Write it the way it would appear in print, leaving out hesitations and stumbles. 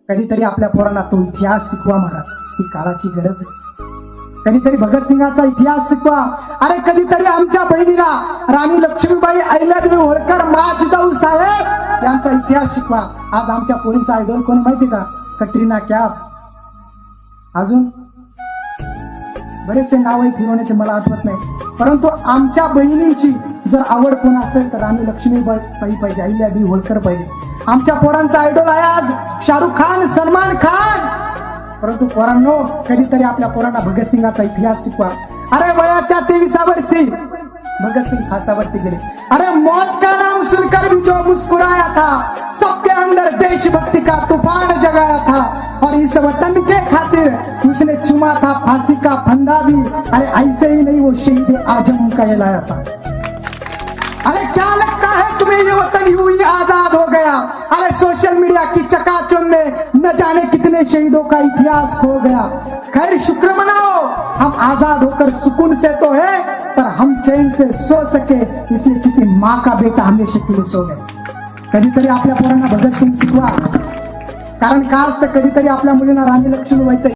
कधीतरी आपल्या पोरांना तो इतिहास शिकवा महाराज, ही काळाची गरज आहे. कधीतरी भगतसिंगाचा इतिहास शिकवा. अरे कधीतरी आमच्या बहिणीला राणी लक्ष्मीबाई अहिल्यादेवी होळकर, मा जिजाऊ साहेब यांचा इतिहास शिकवा. आज आमच्या पोरींचा आयडॉल कोण माहिती का? कटरीना कैफ. अजून बरेचसे नाव आहे फिरवण्याचे मला आठवत नाही, परंतु आमच्या बहिणींची जर आवड कोण असेल तर राणी लक्ष्मीबाई पाहिजे, अहिल्यादेवी होळकर पाहिजे. आमच्या पोरांचा आयडॉल आहे आज शाहरुख खान, सलमान खान. परंतु पोरांनो, कधीतरी आपल्या पोरांना भगतसिंगाचा इतिहास शिकवा. अरे वयाच्या 23व्या वर्षी भगतसिंग फासावरती गेले. अरे मौत का नाम सुनकर भी जो मुस्कुराया था, सबके अंदर देशभक्ति का तूफान जगाया था, और इस वतन के खातिर उसने चुमा था फांसी का फंदा भी. अरे ऐसे ही नहीं, वो शहीद आजम कहलाया था. अरे क्या लगता है तुम्हें ये वतन यूं ही आजाद हो गया? अरे सोशल मीडिया की चकाचौंध में न जाने कितने शहीदों का इतिहास खो गया. खैर शुक्र मनाओ, हम आजाद होकर सुकून से तो है, पर हम चैन से सो सके इसलिए किसी माँ का बेटा हमेशा के लिए सो गए. कधीतरी आपल्या पोरांना भगतसिंग शिकवा. कारण का असतं, कधीतरी आपल्या मुलींना राणी लक्ष्मीबाईचं